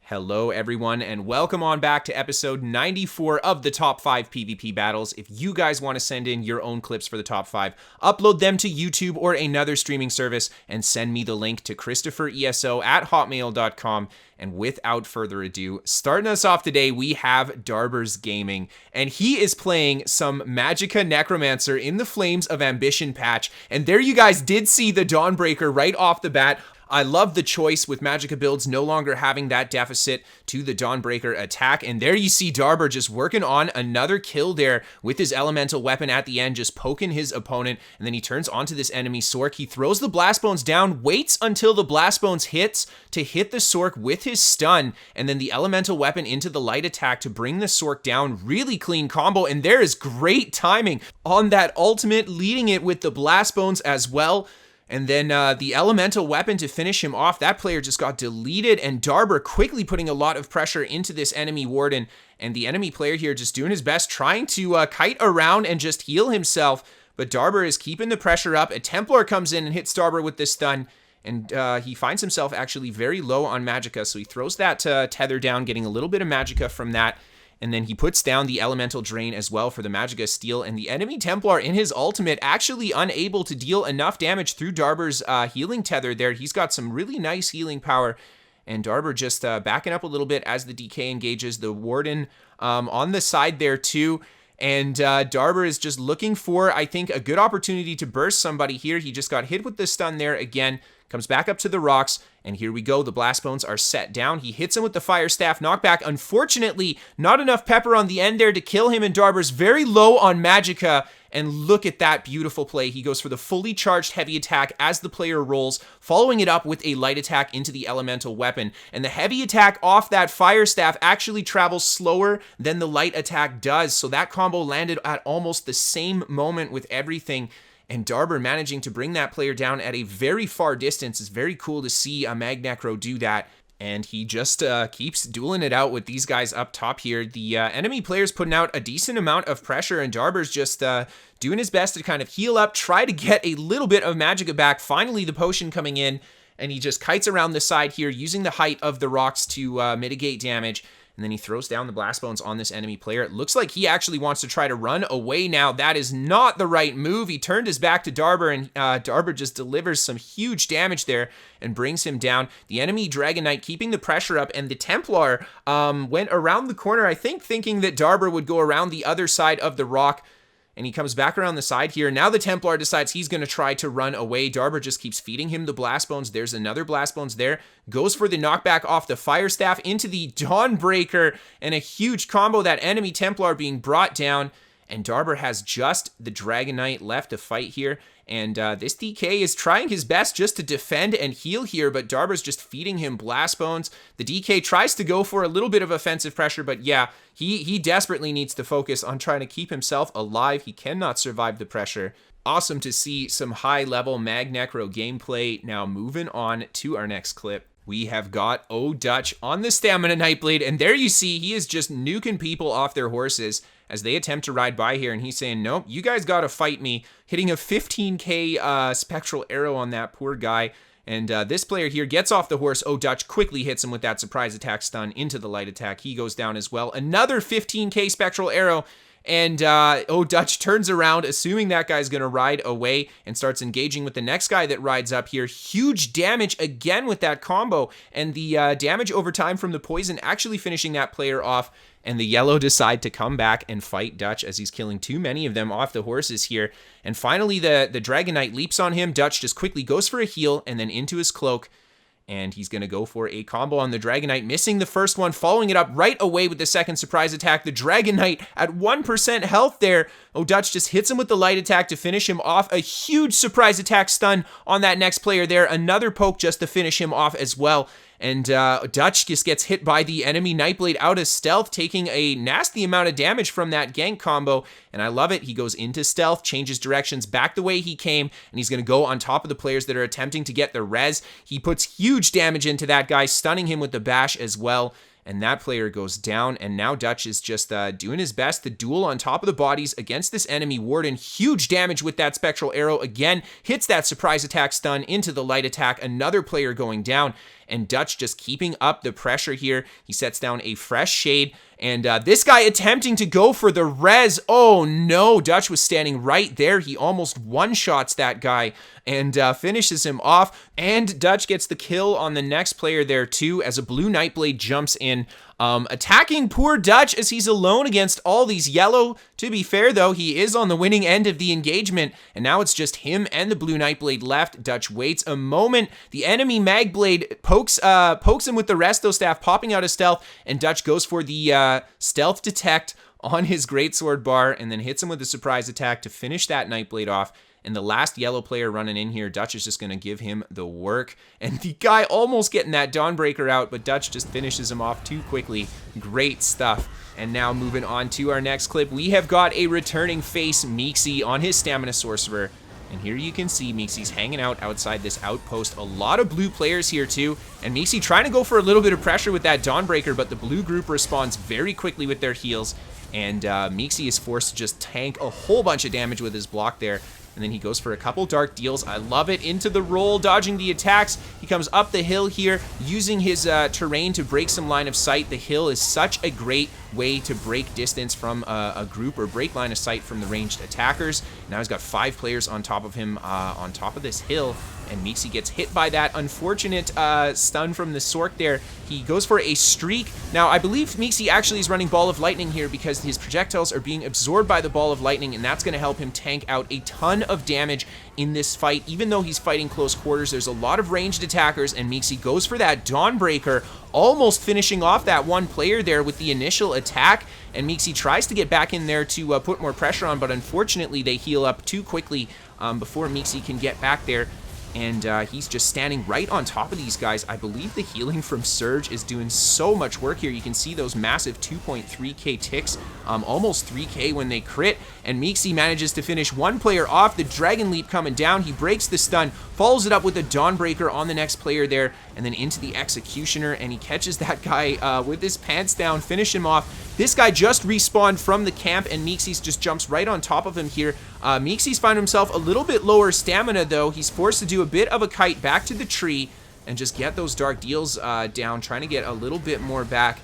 Hello everyone, and welcome on back to episode 94 of the top 5 PvP battles. If you guys want to send in your own clips for the top 5, upload them to YouTube or another streaming service and send me the link to KristoferESO@hotmail.com. And without further ado, starting us off today, we have darbursgaming, and he is playing some Magicka Necromancer in the Flames of Ambition patch. And there you guys did see the Dawnbreaker right off the bat. I love the choice with Magicka builds no longer having that deficit to the Dawnbreaker attack. And there you see Darber just working on another kill there with his elemental weapon at the end, just poking his opponent. And then he turns onto this enemy Sork. He throws the Blast Bones down, waits until the Blast Bones hits to hit the Sork with his stun, and then the elemental weapon into the light attack to bring the Sork down. Really clean combo, and there is great timing on that ultimate, leading it with the Blast Bones as well. And then the elemental weapon to finish him off. That player just got deleted, and Darber quickly putting a lot of pressure into this enemy warden. And the enemy player here just doing his best, trying to kite around and just heal himself. But Darber is keeping the pressure up. A Templar comes in and hits Darber with this stun. And he finds himself actually very low on Magicka. So he throws that tether down, getting a little bit of Magicka from that. And then he puts down the elemental drain as well for the Magicka steal. And the enemy Templar in his ultimate actually unable to deal enough damage through Darber's healing tether there. He's got some really nice healing power. And Darber just backing up a little bit as the DK engages the Warden on the side there too. And Darber is just looking for, I think, a good opportunity to burst somebody here. He just got hit with the stun there again. Comes back up to the rocks, and here we go. The Blast Bones are set down. He hits him with the Fire Staff knockback. Unfortunately, not enough pepper on the end there to kill him, and Darber's very low on Magicka. And look at that beautiful play. He goes for the fully charged heavy attack as the player rolls, following it up with a light attack into the elemental weapon. And the heavy attack off that Fire Staff actually travels slower than the light attack does. So that combo landed at almost the same moment with everything. And Darber managing to bring that player down at a very far distance. Is very cool to see a Magnecro do that. And he just keeps dueling it out with these guys up top here. The enemy player's putting out a decent amount of pressure, and Darber's just doing his best to kind of heal up, try to get a little bit of Magicka back. Finally, the potion coming in, and he just kites around the side here, using the height of the rocks to mitigate damage. And then he throws down the Blast Bones on this enemy player. It looks like he actually wants to try to run away now. That is not the right move. He turned his back to Darber, and Darber just delivers some huge damage there and brings him down. The enemy Dragon Knight keeping the pressure up, and the Templar went around the corner, I think, thinking that Darber would go around the other side of the rock. And he comes back around the side here. Now the Templar decides he's going to try to run away. Darber just keeps feeding him the Blast Bones. There's another Blast Bones there. Goes for the knockback off the Fire Staff into the Dawnbreaker. And a huge combo, that enemy Templar being brought down. And Darber has just the Dragon Knight left to fight here. And this DK is trying his best just to defend and heal here, but Darber's just feeding him Blast Bones. The DK tries to go for a little bit of offensive pressure, but yeah, he desperately needs to focus on trying to keep himself alive. He cannot survive the pressure. Awesome to see some high-level Magnecro gameplay. Now moving on to our next clip. We have got oDutchh on the Stamina Nightblade, and there you see he is just nuking people off their horses as they attempt to ride by here, and he's saying, nope, you guys gotta fight me, hitting a 15k Spectral Arrow on that poor guy. And this player here gets off the horse. oDutchh quickly hits him with that surprise attack stun into the light attack. He goes down as well. Another 15k Spectral Arrow. And oDutchh turns around, assuming that guy's going to ride away, and starts engaging with the next guy that rides up here. Huge damage again with that combo, and the damage over time from the poison actually finishing that player off. And the yellow decide to come back and fight Dutch as he's killing too many of them off the horses here. And finally, the Dragon Knight leaps on him. Dutch just quickly goes for a heal and then into his cloak. And he's going to go for a combo on the Dragon Knight, missing the first one, following it up right away with the second surprise attack. The Dragon Knight at 1% health there. oDutchh just hits him with the light attack to finish him off. A huge surprise attack stun on that next player there. Another poke just to finish him off as well. And oDutchh just gets hit by the enemy Nightblade out of stealth, taking a nasty amount of damage from that gank combo. And I love it. He goes into stealth, changes directions back the way he came, and he's going to go on top of the players that are attempting to get the res. He puts huge damage into that guy, stunning him with the bash as well. And that player goes down, and now Dutch is just doing his best to duel on top of the bodies against this enemy Warden. Huge damage with that Spectral Arrow. Again, hits that surprise attack stun into the light attack. Another player going down. and oDutchh just keeping up the pressure here. He sets down a fresh shade, and this guy attempting to go for the res. Oh no, oDutchh was standing right there. He almost one-shots that guy and finishes him off, and oDutchh gets the kill on the next player there too, as a blue Nightblade jumps in, attacking poor oDutchh as he's alone against all these yellow. To be fair though, he is on the winning end of the engagement, and now it's just him and the blue Nightblade left. oDutchh waits a moment. The enemy Magblade pokes him with the Resto Staff, popping out of stealth, and oDutchh goes for the stealth detect on his greatsword bar, and then hits him with a surprise attack to finish that Nightblade off. And the last yellow player running in here, oDutchh is just going to give him the work. And the guy almost getting that Dawnbreaker out, but oDutchh just finishes him off too quickly. Great stuff. And now moving on to our next clip, we have got a returning face, Mixi, on his Stamina Sorcerer. And here you can see Mixi's hanging out outside this outpost. A lot of blue players here too. And Mixi trying to go for a little bit of pressure with that Dawnbreaker, but the blue group responds very quickly with their heals. And Mixi is forced to just tank a whole bunch of damage with his block there. And then he goes for a couple dark deals. I love it. Into the roll, dodging the attacks. He comes up the hill here, using his terrain to break some line of sight. The hill is such a great way to break distance from a group, or break line of sight from the ranged attackers. Now he's got 5 players on top of him, on top of this hill. And Mixi gets hit by that unfortunate stun from the Sork there. He goes for a streak. Now, I believe Mixi actually is running Ball of Lightning here because his projectiles are being absorbed by the Ball of Lightning, and that's going to help him tank out a ton of damage in this fight. Even though he's fighting close quarters, there's a lot of ranged attackers, and Mixi goes for that Dawnbreaker, almost finishing off that one player there with the initial attack. And Mixi tries to get back in there to put more pressure on, but unfortunately they heal up too quickly before Mixi can get back there. And he's just standing right on top of these guys. I believe the healing from Surge is doing so much work here. You can see those massive 2.3k ticks, almost 3k when they crit. And Mixi manages to finish one player off. The Dragon Leap coming down. He breaks the stun, follows it up with a Dawnbreaker on the next player there, and then into the Executioner. And he catches that guy with his pants down, finish him off. This guy just respawned from the camp, and Meaxy just jumps right on top of him here. Meaxy's found himself a little bit lower stamina, though. He's forced to do a bit of a kite back to the tree and just get those dark deals down, trying to get a little bit more back.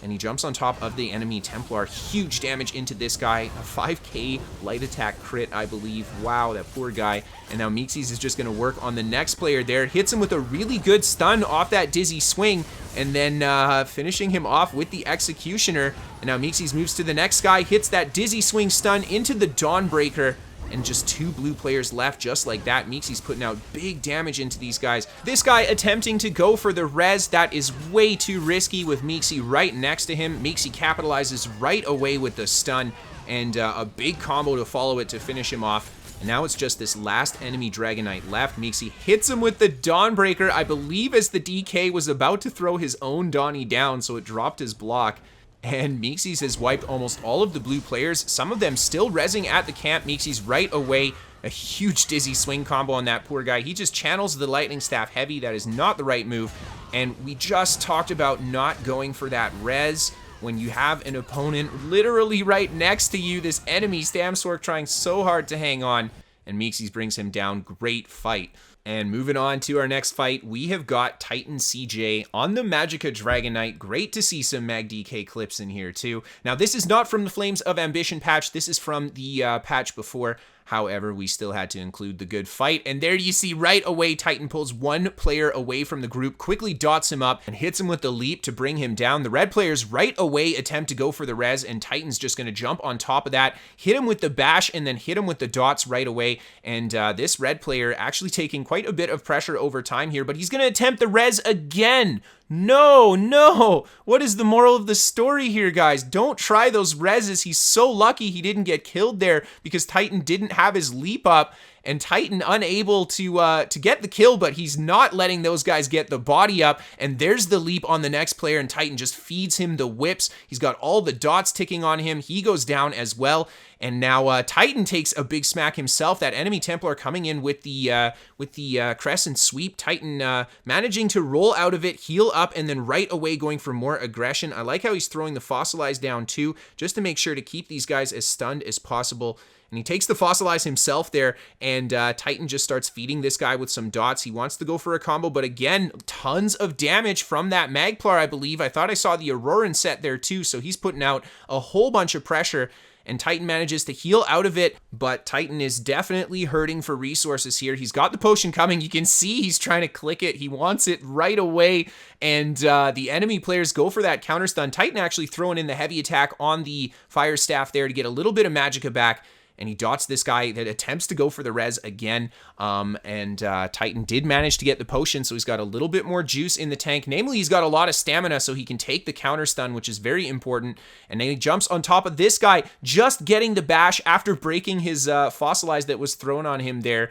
And he jumps on top of the enemy Templar. Huge damage into this guy. A 5k light attack crit, I believe. Wow, that poor guy. And now Meaxy's is just going to work on the next player there. Hits him with a really good stun off that dizzy swing. And then finishing him off with the Executioner. And now Meaxy's moves to the next guy. Hits that dizzy swing stun into the Dawnbreaker. And just 2 blue players left just like that. Meaxy's putting out big damage into these guys. This guy attempting to go for the res. That is way too risky with Meaxy right next to him. Meaxy capitalizes right away with the stun. And a big combo to follow it to finish him off. And now it's just this last enemy Dragon Knight left. Meaxy hits him with the Dawnbreaker, I believe, as the DK was about to throw his own Donnie down, so it dropped his block. And Meaxy's has wiped almost all of the blue players, some of them still rezzing at the camp. Meaxy's right away. A huge dizzy swing combo on that poor guy. He just channels the lightning staff heavy. That is not the right move. And we just talked about not going for that res when you have an opponent literally right next to you. This enemy Stamsork trying so hard to hang on. And Meaxy's brings him down. Great fight. And moving on to our next fight, we have got Titan CJ on the Magicka Dragon Knight. Great to see some Mag DK clips in here too. Now this is not from the Flames of Ambition patch. This is from the patch before. However, we still had to include the good fight. And there you see right away, Titan pulls one player away from the group, quickly dots him up and hits him with the leap to bring him down. The red players right away attempt to go for the res, and Titan's just going to jump on top of that, hit him with the bash, and then hit him with the dots right away. And this red player actually taking quite a bit of pressure over time here, but he's going to attempt the res again. No. What is the moral of the story here, guys? Don't try those reses. He's so lucky he didn't get killed there because Titan didn't have his leap up, and Titan unable to get the kill, but he's not letting those guys get the body up. And there's the leap on the next player, and Titan just feeds him the whips. He's got all the dots ticking on him. He goes down as well. And now Titan takes a big smack himself. That enemy Templar coming in with the Crescent Sweep. Titan managing to roll out of it, heal up, and then right away going for more aggression. I like how he's throwing the Fossilize down too, just to make sure to keep these guys as stunned as possible. And he takes the Fossilize himself there, and Titan just starts feeding this guy with some dots. He wants to go for a combo, but again, tons of damage from that Magplar, I believe. I thought I saw the Auroran set there too, so he's putting out a whole bunch of pressure. And Titan manages to heal out of it, but Titan is definitely hurting for resources here. He's got the potion coming. You can see he's trying to click it. He wants it right away, and the enemy players go for that counter stun. Titan actually throwing in the heavy attack on the Fire Staff there to get a little bit of Magicka back, and he dots this guy that attempts to go for the res again. Titan did manage to get the potion, so he's got a little bit more juice in the tank. Namely, he's got a lot of stamina, so he can take the counter stun, which is very important. And then he jumps on top of this guy, just getting the bash after breaking his Fossilize that was thrown on him there,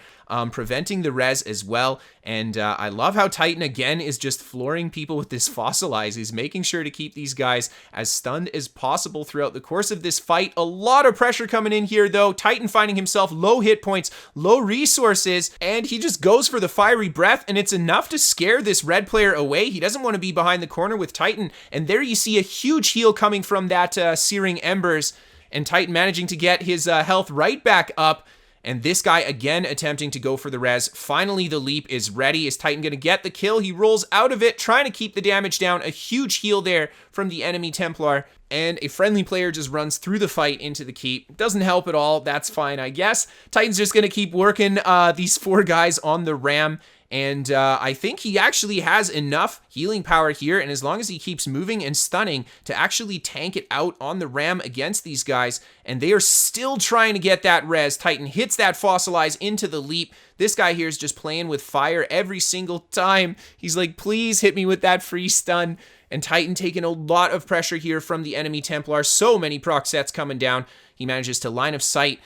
preventing the res as well. And I love how Titan, again, is just flooring people with this Fossilize. He's making sure to keep these guys as stunned as possible throughout the course of this fight. A lot of pressure coming in here, though. Titan finding himself low hit points, low resources, and he just goes for the Fiery Breath, and it's enough to scare this red player away. He doesn't want to be behind the corner with Titan, and there you see a huge heal coming from that Searing Embers, and Titan managing to get his health right back up. And this guy again attempting to go for the res. Finally, the leap is ready. Is Titan going to get the kill? He rolls out of it, trying to keep the damage down. A huge heal there from the enemy Templar. And a friendly player just runs through the fight into the keep. Doesn't help at all. That's fine, I guess. Titan's just going to keep working these 4 guys on the ram. And I think he actually has enough healing power here, and as long as he keeps moving and stunning, to actually tank it out on the ram against these guys, and they are still trying to get that res. Titan hits that Fossilize into the leap. This guy here is just playing with fire every single time. He's like, please hit me with that free stun. And Titan taking a lot of pressure here from the enemy Templar. So many proc sets coming down. He manages to line of sight,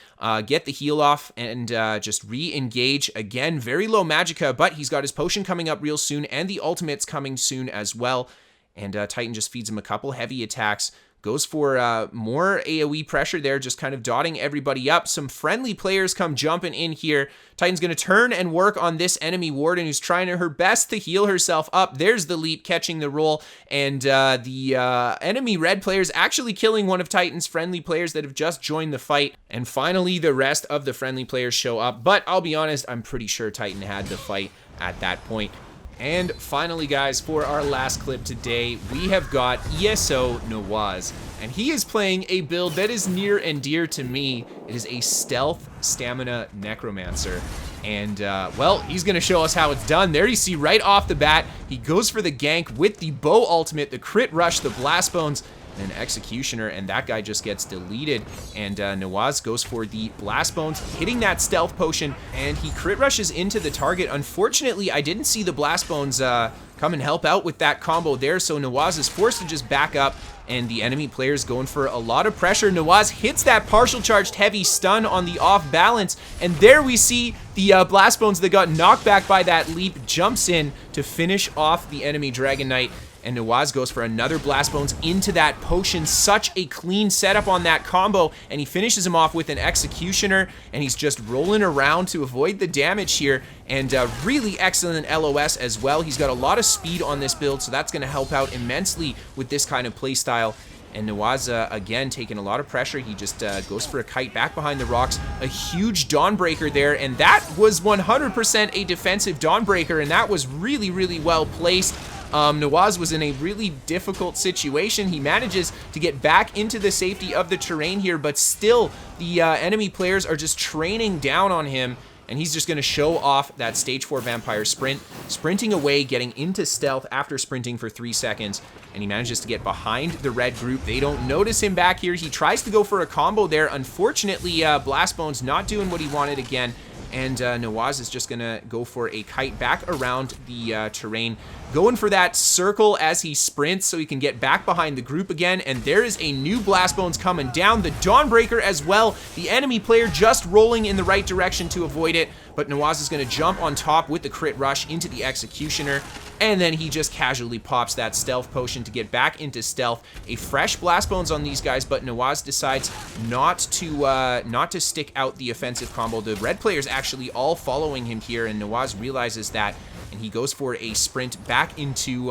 get the heal off, and just re-engage. Again, very low Magicka, but he's got his potion coming up real soon, and the ultimate's coming soon as well. And Titan just feeds him a couple heavy attacks. Goes for more AoE pressure there, just kind of dotting everybody up. Some friendly players come jumping in here. Titan's going to turn and work on this enemy Warden, who's trying her best to heal herself up. There's the leap, catching the roll. And the enemy red players actually killing one of Titan's friendly players that have just joined the fight. And finally, the rest of the friendly players show up. But I'll be honest, I'm pretty sure Titan had the fight at that point. And finally, guys, for our last clip today, we have got ESO Nwahz, and he is playing a build that is near and dear to me. It is a stealth stamina Necromancer, and well, he's gonna show us how it's done. There you see right off the bat, he goes for the gank with the bow ultimate, the crit rush, the blast bones, and an executioner, and that guy just gets deleted. And Nawaz goes for the blast bones, hitting that stealth potion, and he crit rushes into the target. Unfortunately, I didn't see the blast bones come and help out with that combo there, so Nawaz is forced to just back up, and the enemy player's going for a lot of pressure. Nawaz hits that partial charged heavy stun on the off balance, and there we see the blast bones that got knocked back by that leap jumps in to finish off the enemy Dragon Knight. And Nawaz goes for another Blast Bones into that potion. Such a clean setup on that combo. And he finishes him off with an Executioner. And he's just rolling around to avoid the damage here. And really excellent LOS as well. He's got a lot of speed on this build, so that's going to help out immensely with this kind of playstyle. And Nawaz, again, taking a lot of pressure. He just goes for a kite back behind the rocks. A huge Dawnbreaker there, and that was 100% a defensive Dawnbreaker, and that was really, really well placed. Nawaz was in a really difficult situation. He manages to get back into the safety of the terrain here, but still, the enemy players are just training down on him, and he's just going to show off that stage 4 vampire sprint, sprinting away, getting into stealth after sprinting for 3 seconds, and he manages to get behind the red group. They don't notice him back here. He tries to go for a combo there. Unfortunately, Blast Bones not doing what he wanted again, and Nawaz is just going to go for a kite back around the terrain, going for that circle as he sprints so he can get back behind the group again. And there is a new Blast Bones coming down, the Dawnbreaker as well. The enemy player just rolling in the right direction to avoid it, but Nawaz is going to jump on top with the crit rush into the Executioner, and then he just casually pops that stealth potion to get back into stealth. A fresh Blast Bones on these guys, but Nawaz decides not to stick out the offensive combo. The red players actually all following him here, and Nawaz realizes that, and and he goes for a sprint back into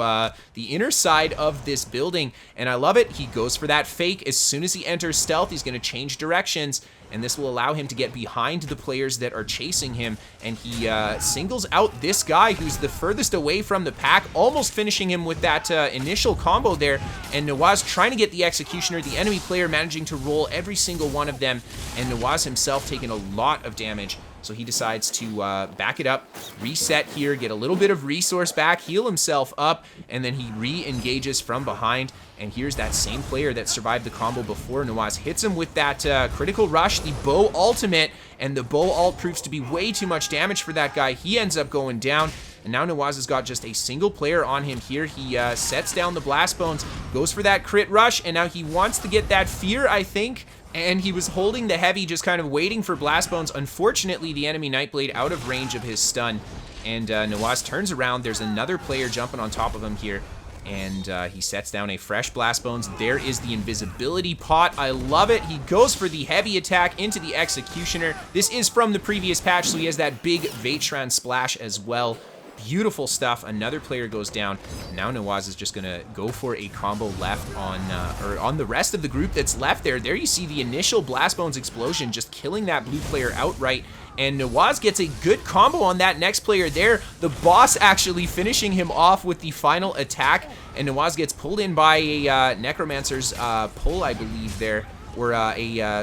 the inner side of this building, and I love it. He goes for that fake. As soon as he enters stealth, he's going to change directions, and this will allow him to get behind the players that are chasing him, and he singles out this guy who's the furthest away from the pack, almost finishing him with that initial combo there, and NAWAZ trying to get the Executioner, the enemy player managing to roll every single one of them, and NAWAZ himself taking a lot of damage. So he decides to back it up, reset here, get a little bit of resource back, heal himself up, and then he re-engages from behind. And here's that same player that survived the combo before. NAWAZ hits him with that critical rush, the bow ultimate, and the bow ult proves to be way too much damage for that guy. He ends up going down. And now NAWAZ has got just a single player on him here. He sets down the Blast Bones, goes for that crit rush, and now he wants to get that fear, I think. And he was holding the heavy, just kind of waiting for Blast Bones. Unfortunately, the enemy Nightblade out of range of his stun. And NAWAZ turns around. There's another player jumping on top of him here. And he sets down a fresh Blast Bones. There is the invisibility pot. I love it. He goes for the heavy attack into the Executioner. This is from the previous patch, so he has that big Vatran splash as well. Beautiful stuff. Another player goes down. Now NAWAZ is just gonna go for a combo left on the rest of the group that's left there. There you see the initial Blast Bones explosion just killing that blue player outright. And NAWAZ gets a good combo on that next player there. The boss actually finishing him off with the final attack. And NAWAZ gets pulled in by a Necromancer's pull, I believe there. Or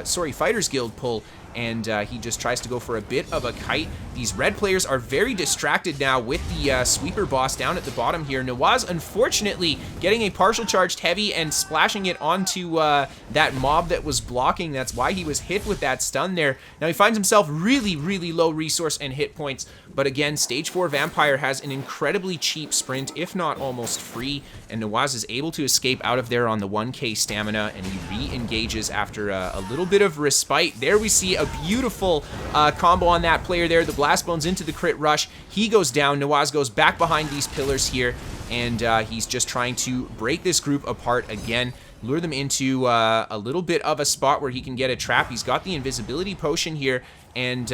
sorry, Fighters Guild pull. And he just tries to go for a bit of a kite. These red players are very distracted now with the sweeper boss down at the bottom here. NAWAZ, unfortunately, getting a partial charged heavy and splashing it onto that mob that was blocking. That's why he was hit with that stun there. Now he finds himself really, really low resource and hit points. But again, Stage 4 Vampire has an incredibly cheap sprint, if not almost free. And NAWAZ is able to escape out of there on the 1k stamina, and he re-engages after a little bit of respite. There we see a beautiful combo on that player there. The Blast Bones into the crit rush. He goes down. NAWAZ goes back behind these pillars here, and he's just trying to break this group apart again. Lure them into a little bit of a spot where he can get a trap. He's got the invisibility potion here, and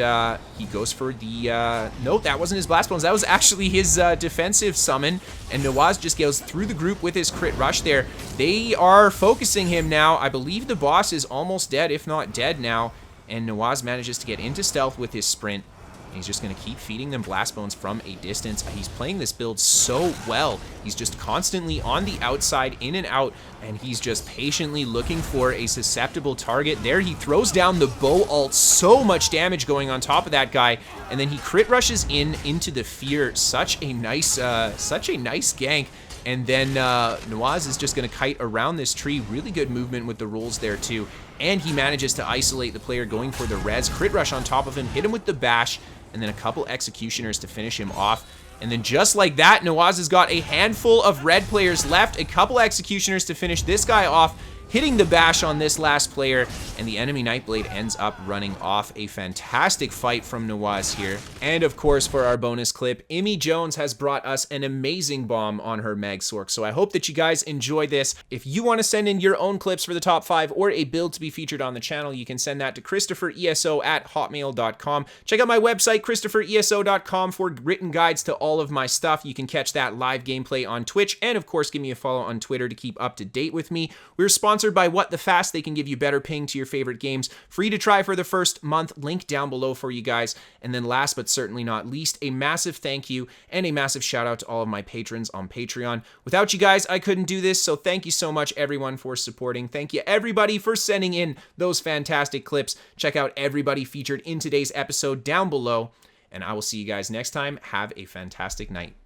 he goes for the... Nope, that wasn't his Blast Bones. That was actually his defensive summon, and NAWAZ just goes through the group with his crit rush there. They are focusing him now. I believe the boss is almost dead, if not dead now, and NAWAZ manages to get into stealth with his sprint. He's just going to keep feeding them Blast Bones from a distance. He's playing this build so well. He's just constantly on the outside, in and out, and he's just patiently looking for a susceptible target. There he throws down the bow ult, so much damage going on top of that guy, and then he crit rushes into the fear. Such a nice gank. And then NAWAZ is just going to kite around this tree. Really good movement with the rolls there too. And he manages to isolate the player going for the res. Crit rush on top of him, hit him with the bash, and then a couple Executioners to finish him off. And then just like that, NAWAZ has got a handful of red players left, a couple Executioners to finish this guy off, hitting the bash on this last player, and the enemy Nightblade ends up running off. A fantastic fight from NAWAZ here. And of course, for our bonus clip, Immy Jones has brought us an amazing bomb on her Mag Sork, so I hope that you guys enjoy this. If you want to send in your own clips for the top 5 or a build to be featured on the channel, you can send that to KristoferESO@hotmail.com. Check out my website, KristoferESO.com, for written guides to all of my stuff. You can catch that live gameplay on Twitch, and of course, give me a follow on Twitter to keep up to date with me. We're sponsored by What the Fast. They can give you better ping to your favorite games. Free to try for the first month. Link down below for you guys. And then last but certainly not least, a massive thank you and a massive shout out to all of my patrons on Patreon. Without you guys, I couldn't do this, so thank you so much everyone for supporting. Thank you everybody for sending in those fantastic clips. Check out everybody featured in today's episode down below, and I will see you guys next time. Have a fantastic night.